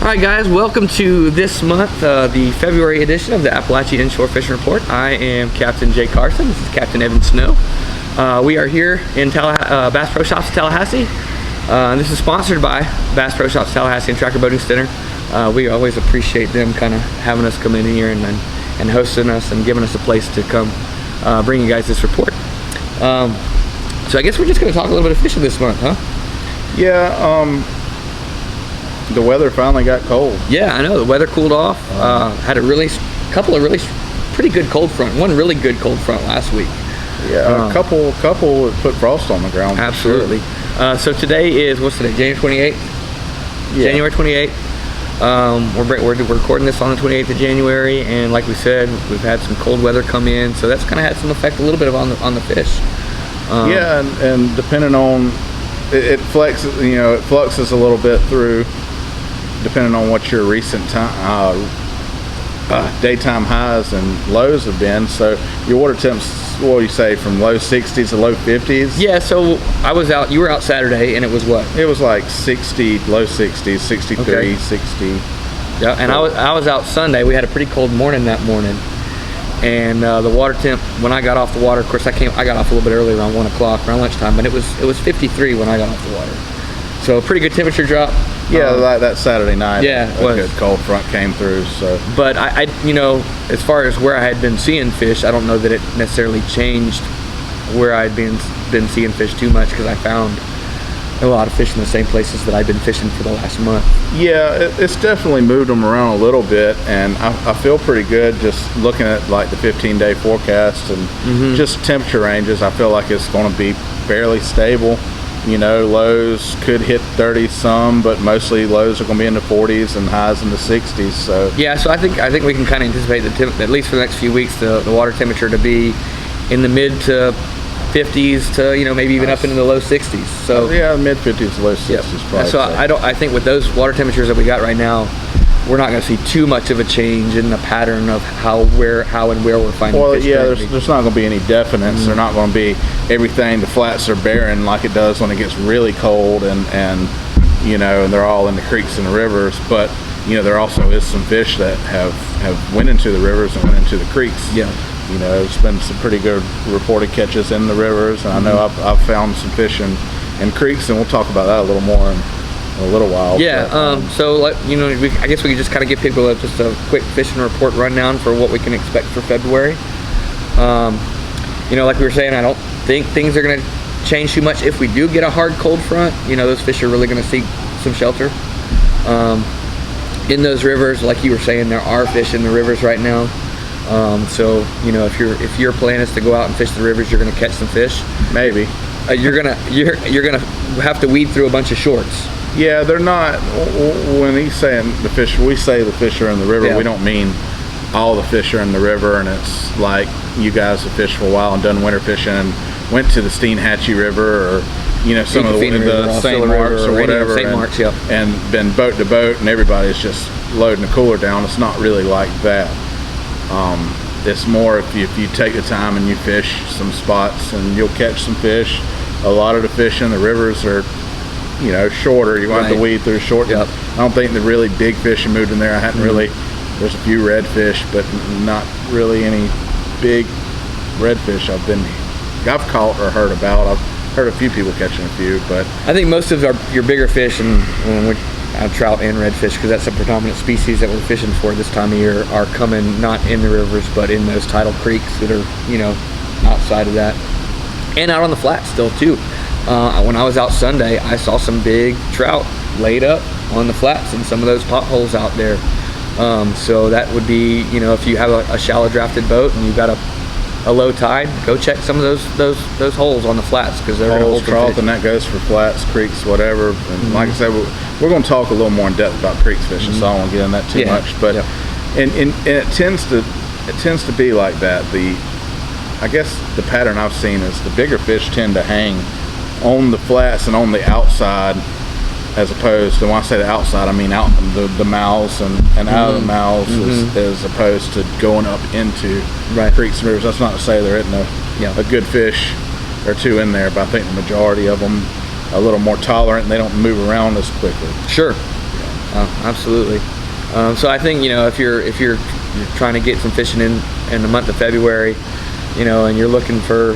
Alright guys, welcome to this month, the February edition of the Appalachia Inshore Fishing Report. I am Captain Jay Carson. This is Captain Evan Snow. We are here in Bass Pro Shops Tallahassee. This is sponsored by Bass Pro Shops Tallahassee and Tracker Boating Center. We always appreciate them kind of having us come in here and hosting us and giving us a place to come bring you guys this report. So I guess we're just going to talk a little bit of fishing this month, huh? Yeah, the weather finally got cold. Yeah, I know. The weather cooled off. Had a couple of really pretty good cold front. One really good cold front last week. Yeah, a couple would put frost on the ground. Absolutely. Sure. So today is, what's today? January 28th? Yeah. January 28th. We're recording this on the 28th of January, and like we said, we've had some cold weather come in, so that's kind of had some effect a little bit on the fish. Yeah, and depending on it flexes, it fluxes a little bit through, depending on what your recent daytime highs and lows have been. So your water temps, what do you say, from low 60s to low 50s? Yeah, so you were out Saturday, and it was what? It was like 60, low 60s, 63, okay. 60. Yeah, and I was out Sunday. We had a pretty cold morning that morning, and the water temp, when I got off the water, of course I got off a little bit early, around 1 o'clock, around lunchtime, but it was 53 when I got off the water. So a pretty good temperature drop. Yeah, like that Saturday night. Yeah, it was. A good cold front came through. So, but I as far as where I had been seeing fish, I don't know that it necessarily changed where I'd been seeing fish too much, because I found a lot of fish in the same places that I've been fishing for the last month. Yeah, it's definitely moved them around a little bit, and I feel pretty good just looking at like the 15-day forecast and just temperature ranges. I feel like it's going to be fairly stable. Lows could hit 30 some, but mostly lows are going to be in the 40s and highs in the 60s. So yeah, so I think we can kind of anticipate at least for the next few weeks the water temperature to be in the mid to 50s to maybe even up into the low 60s. So yeah, mid 50s to low 60s. Yep. Probably. So I think with those water temperatures that we got right now, we're not going to see too much of a change in the pattern of how and where we're finding fish. Well, yeah, there's not going to be any definites. They're not going to be everything. The flats are barren like it does when it gets really cold, and they're all in the creeks and the rivers. But there also is some fish that have went into the rivers and went into the creeks. Yeah. There's been some pretty good reported catches in the rivers, and I know I've found some fish in creeks, and we'll talk about that a little more in a little while. Yeah. So I guess we could just kind of give people just a quick fishing report rundown for what we can expect for February. Like we were saying, I don't think things are going to change too much. If we do get a hard cold front, those fish are really going to seek some shelter. In those rivers, like you were saying, there are fish in the rivers right now. So if your plan is to go out and fish the rivers, you're going to catch some fish. Maybe. You're gonna have to weed through a bunch of shorts. Yeah, they're not. When he's saying the fish, we say the fish are in the river. Yeah. We don't mean all the fish are in the river, and it's like you guys have fished for a while and done winter fishing and went to the Steenhatchee River or some of the St. Marks or whatever, and been boat to boat, and everybody's just loading the cooler down. It's not really like that. It's more if you take the time and you fish some spots, and you'll catch some fish. A lot of the fish in the rivers are shorter. You're going to have to weed through short. Yep. I don't think the really big fish have moved in there. I hadn't really. There's a few redfish, but not really any big redfish I've caught or heard about. I've heard a few people catching a few, but I think most of your bigger fish, and when we have trout and redfish, because that's a predominant species that we're fishing for this time of year, are coming not in the rivers but in those tidal creeks that are outside of that, and out on the flats still too. When I was out Sunday, I saw some big trout laid up on the flats in some of those potholes out there. So that would be, if you have a shallow drafted boat and you've got a low tide, go check some of those holes on the flats, because they're holes, trough, and that goes for flats, creeks, whatever. And like I said, we're going to talk a little more in depth about creeks fishing, so I don't want to get in that too much. But and it tends to be like that. I guess the pattern I've seen is the bigger fish tend to hang on the flats and on the outside, as opposed to, when I say the outside, I mean out the mouths and out of the mouths, as opposed to going up into creeks and rivers. That's not to say there isn't a good fish or two in there, but I think the majority of them are a little more tolerant and they don't move around as quickly. Sure. Absolutely. So I think, if you're trying to get some fishing in the month of February, and you're looking for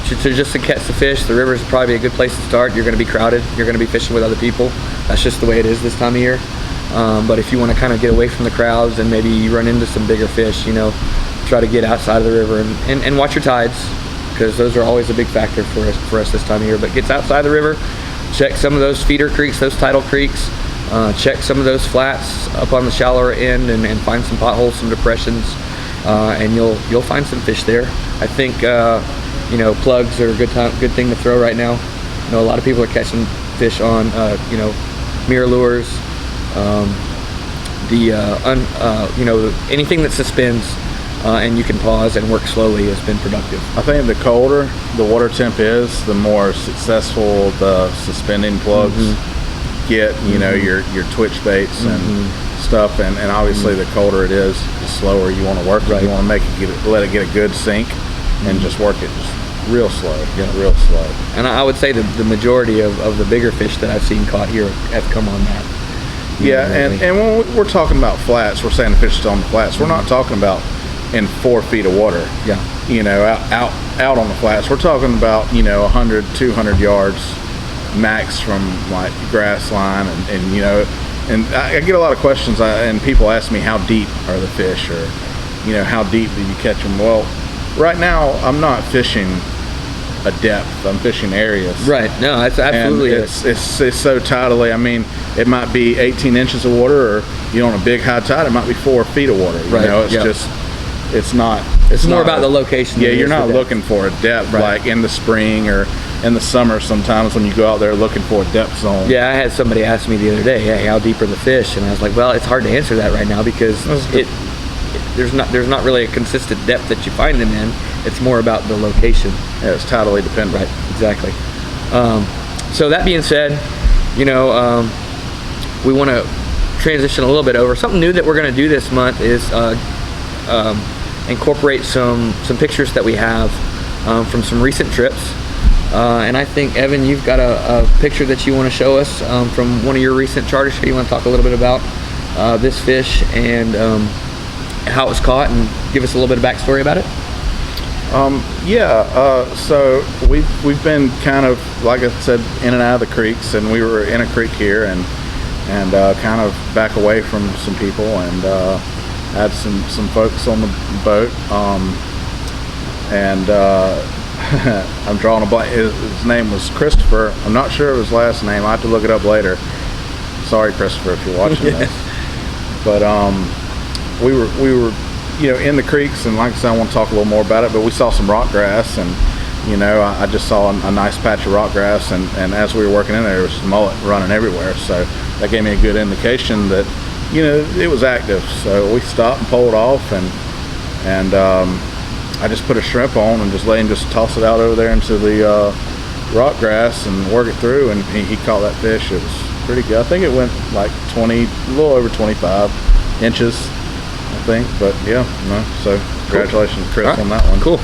just to catch the fish, the river is probably a good place to start. You're going to be crowded. You're going to be fishing with other people. That's just the way it is this time of year. But if you want to kind of get away from the crowds and maybe run into some bigger fish, try to get outside of the river and watch your tides, because those are always a big factor for us this time of year. But get outside the river, check some of those feeder creeks, those tidal creeks, check some of those flats up on the shallower end, and find some potholes, some depressions, and you'll find some fish there. I think plugs are a good thing to throw right now. A lot of people are catching fish on mirror lures, anything that suspends and you can pause and work slowly has been productive. I think the colder the water temp is, the more successful the suspending plugs get. Your twitch baits and stuff, and obviously the colder it is, the slower you want to work it. You want to let it get a good sink and just work it just real slow. Real slow. And I would say the majority of the bigger fish that I've seen caught here have come on that. And when we're talking about flats, we're saying the fish is on the flats. We're not talking about in 4 feet of water. Out on the flats. We're talking about 100, 200 yards max from like grass line, and I get a lot of questions, and people ask me how deep are the fish, or how deep do you catch them. Well, right now I'm not fishing a depth, I'm fishing areas. Right. No, that's absolutely and it's so tidally. I mean, it might be 18 inches of water, or on a big high tide it might be 4 feet of water. It's more about the location. Yeah, you're not looking for a depth like in the spring or in the summer sometimes when you go out there looking for a depth zone. Yeah, I had somebody ask me the other day, hey, how deep are the fish? And I was like, well, it's hard to answer that right now, because there's not really a consistent depth that you find them in. It's more about the location. Yeah, it's tidally dependent. Right, exactly. So that being said, we want to transition a little bit over. Something new that we're going to do this month is incorporate some pictures that we have from some recent trips. And I think, Evan, you've got a picture that you want to show us from one of your recent charters. You want to talk a little bit about this fish and how it was caught, and give us a little bit of backstory about it? So we've been kind of, like I said, in and out of the creeks, and we were in a creek here and kind of back away from some people, and had some folks on the boat, and I'm drawing a blank. His name was Christopher. I'm not sure of his last name. I have to look it up later. Sorry, Christopher, if you're watching this. But we were in the creeks, and like I said, I want to talk a little more about it, but we saw some rock grass, and I just saw a nice patch of rock grass, and as we were working in there was mullet running everywhere, so that gave me a good indication that it was active. So we stopped and pulled off, and I just put a shrimp on and just let him just toss it out over there into the rock grass and work it through, and he caught that fish. It was pretty good. I think it went like a little over 25 inches, I think. But so congratulations, Chris, on that one. Cool.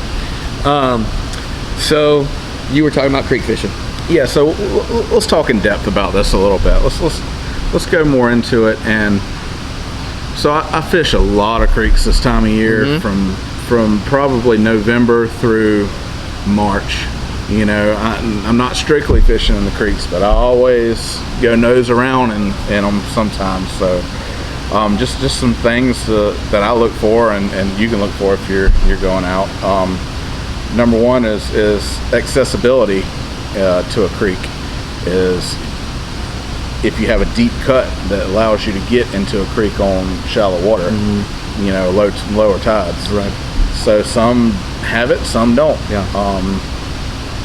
So you were talking about creek fishing. Yeah, so let's talk in depth about this a little bit. Let's go more into it. And so I fish a lot of creeks this time of year, from probably November through March. I'm not strictly fishing in the creeks, but I always go nose around in them sometimes. So just some things that I look for, and you can look for if you're going out. Number one is accessibility to a creek. Is if you have a deep cut that allows you to get into a creek on shallow water, lower tides. Right. So some have it, some don't. Yeah.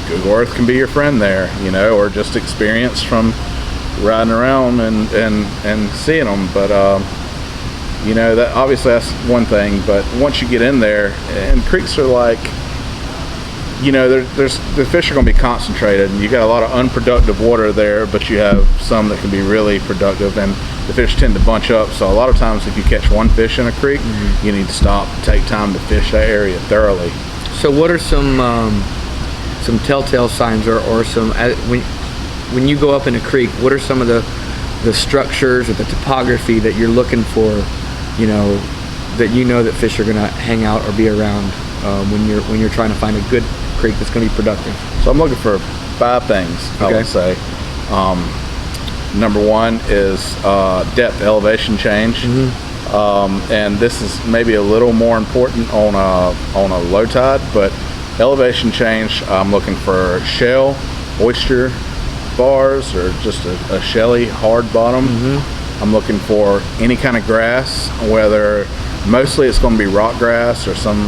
Google Earth can be your friend there, or just experience from riding around and seeing them. But that obviously that's one thing. But once you get in there, and creeks are like, the fish are going to be concentrated, and you got a lot of unproductive water there, but you have some that can be really productive, and the fish tend to bunch up. So a lot of times if you catch one fish in a creek, you need to stop, take time to fish that area thoroughly. So what are some telltale signs, or some when you go up in a creek, what are some of the the structures or the topography that you're looking for, that fish are gonna hang out or be around when you're trying to find a good creek that's gonna be productive? So I'm looking for 5 things, I would say. Number 1 is depth, elevation change. And this is maybe a little more important on a low tide, but elevation change, I'm looking for shell, oyster bars, or just a shelly hard bottom. I'm looking for any kind of grass, whether mostly it's going to be rock grass or some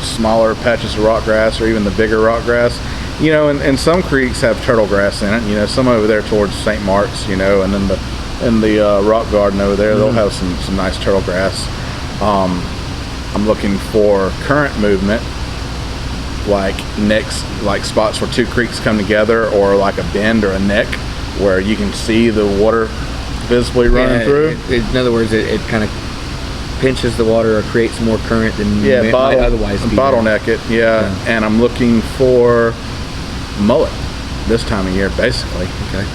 smaller patches of rock grass, or even the bigger rock grass. And some creeks have turtle grass in it. Some over there towards St. Mark's, and then the rock garden over there, they'll have some nice turtle grass. I'm looking for current movement, like spots where 2 creeks come together, or like a bend or a neck where you can see the water visibly running through. In other words, it kind of pinches the water or creates more current than might otherwise be. Bottleneck it, And I'm looking for mullet this time of year, basically. Okay.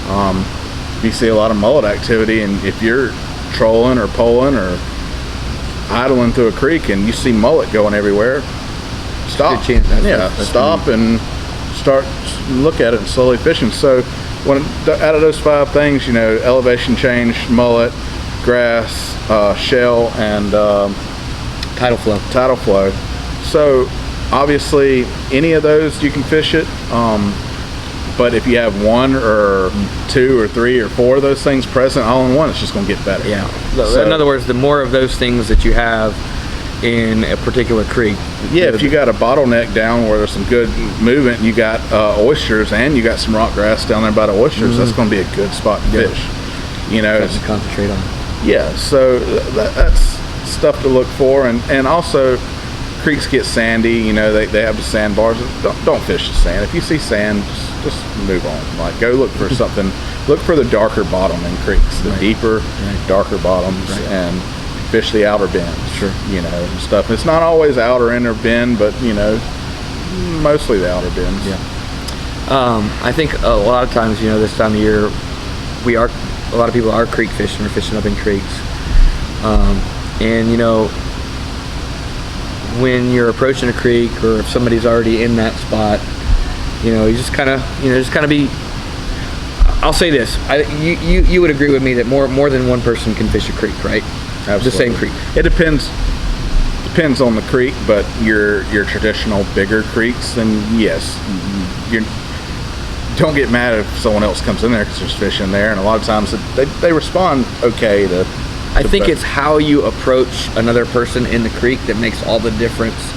You see a lot of mullet activity, and if you're trolling or poling or idling through a creek and you see mullet going everywhere, stop. Stop and start look at it and slowly fishing. So out of those 5 things, elevation change, mullet, grass, shell, and tidal flow. So obviously any of those you can fish it, but if you have 1 or 2 or 3 or 4 of those things present all in one, it's just going to get better. So in other words, the more of those things that you have in a particular creek, if you got a bottleneck down where there's some good movement, you got oysters, and you got some rock grass down there by the oysters, that's going to be a good spot to fish. To concentrate on. So that's stuff to look for, and also creeks get sandy. They have the sandbars. Don't fish the sand. If you see sand, just move on. Like, go look for something. Look for the darker bottom in creeks, the deeper, darker bottoms, and fish the outer bends. And stuff. It's not always outer inner bend, but mostly the outer bends. I think a lot of times, this time of year, a lot of people are creek fishing or fishing up in creeks, and when you're approaching a creek, or if somebody's already in that spot, you just kind of be. I'll say this: you would agree with me that more than one person can fish a creek, right? Absolutely. The same creek. It depends on the creek, but your traditional bigger creeks, then yes, you don't get mad if someone else comes in there because there's fish in there, and a lot of times they respond okay to. I think it's how you approach another person in the creek that makes all the difference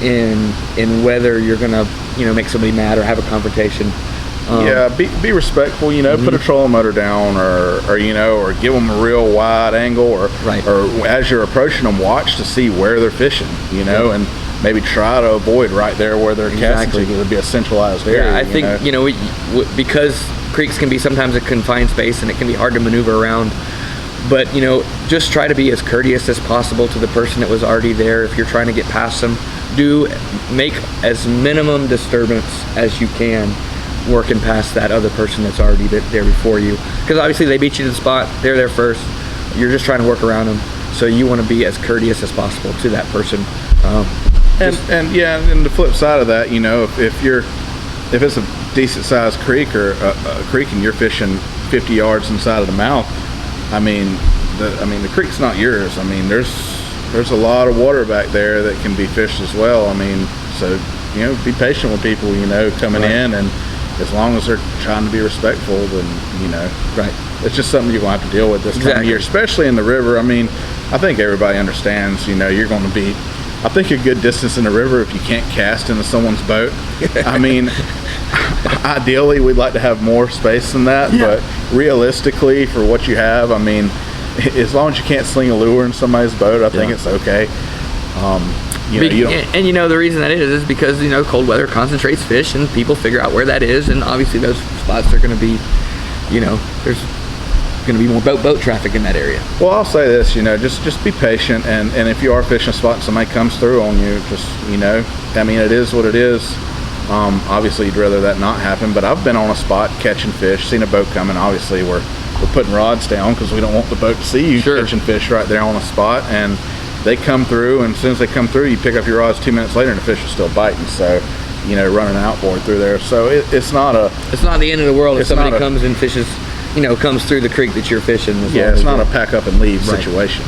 in whether you're gonna make somebody mad or have a confrontation. Be respectful. Put a trolling motor down, or give them a real wide angle, or as you're approaching them, watch to see where they're fishing. And maybe try to avoid right there where they're casting. It'll be a centralized area. I think because creeks can be sometimes a confined space and it can be hard to maneuver around. But just try to be as courteous as possible to the person that was already there. If you're trying to get past them, make as minimum disturbance as you can working past that other person that's already there before you. Because obviously they beat you to the spot, they're there first. You're just trying to work around them, so you want to be as courteous as possible to that person. And the flip side of that, if it's a decent sized creek or a creek and you're fishing 50 yards inside of the mouth, the creek's not yours. There's a lot of water back there that can be fished as well. So be patient with people, coming in, and as long as they're trying to be respectful, then it's just something you're going to have to deal with this time of year, especially in the river. I think everybody understands. You're going to be, I think, a good distance in the river if you can't cast into someone's boat. Ideally, we'd like to have more space than that, but realistically, for what you have, as long as you can't sling a lure in somebody's boat, I think it's okay. The reason that is because cold weather concentrates fish, and people figure out where that is, and obviously those spots are going to be, there's going to be more boat traffic in that area. Well, I'll say this, just be patient, and if you are fishing a spot and somebody comes through on you, just it is what it is. Obviously, you'd rather that not happen, but I've been on a spot catching fish, seen a boat coming, obviously, where we're putting rods down because we don't want the boat to see you catching fish right there on the spot. And they come through, and as soon as they come through, you pick up your rods 2 minutes later and the fish are still biting. So, you know, running an outboard through there. So it's not the end of the world if somebody comes and fishes, you know, comes through the creek that you're fishing. Yeah, it's not a pack up and leave situation.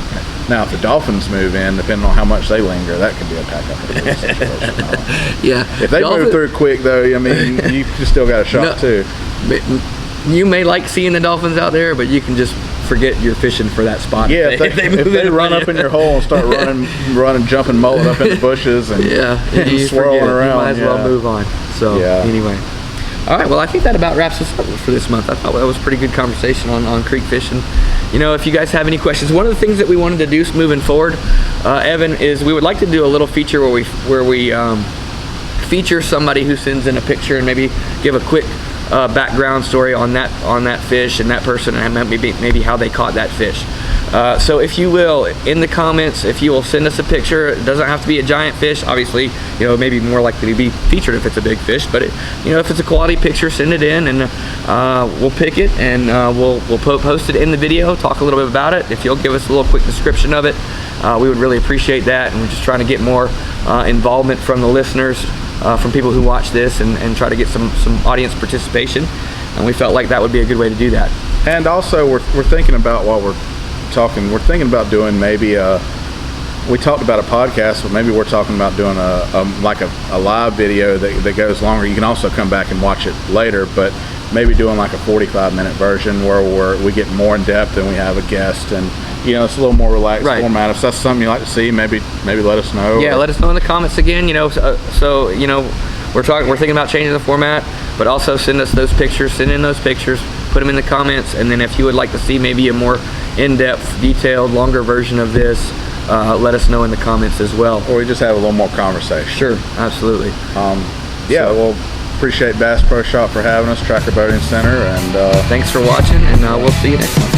Now, if the dolphins move in, depending on how much they linger, that could be a pack up and leave situation. Yeah. If they move through quick, though, I mean, you still got a shot too. You may like seeing the dolphins out there, but you can just forget you're fishing for that spot. Yeah, if they run up in your hole and start running, jumping mullet up in the bushes and swirling around, you might as well move on. So anyway, all right. Well, I think that about wraps us up for this month. I thought that was a pretty good conversation on creek fishing. You know, if you guys have any questions, one of the things that we wanted to do moving forward, Evan, is we would like to do a little feature where we feature somebody who sends in a picture and maybe give a quick background story on that fish and that person, and maybe how they caught that fish. So if you will, in the comments, if you will send us a picture, it doesn't have to be a giant fish. Obviously, you know, maybe more likely to be featured if it's a big fish. But you know, if it's a quality picture, send it in, and we'll pick it and we'll post it in the video. Talk a little bit about it. If you'll give us a little quick description of it, we would really appreciate that. And we're just trying to get more involvement from the listeners. From people who watch this and try to get some audience participation, and we felt like that would be a good way to do that. And also we're thinking about, while we're talking, we're thinking about doing maybe we talked about a podcast, but maybe we're talking about doing a live video that goes longer. You can also come back and watch it later, but maybe doing like a 45-minute version where we get more in depth and we have a guest, and you know, it's a little more relaxed format. If that's something you like to see, maybe let us know. Yeah, let us know in the comments again. You know, so you know, we're thinking about changing the format, but also send us those pictures. Send in those pictures, put them in the comments, and then if you would like to see maybe a more in-depth, detailed, longer version of this, let us know in the comments as well. Or we just have a little more conversation. Sure, absolutely. Well, appreciate Bass Pro Shop for having us, Tracker Boating Center, and thanks for watching, and we'll see you next time.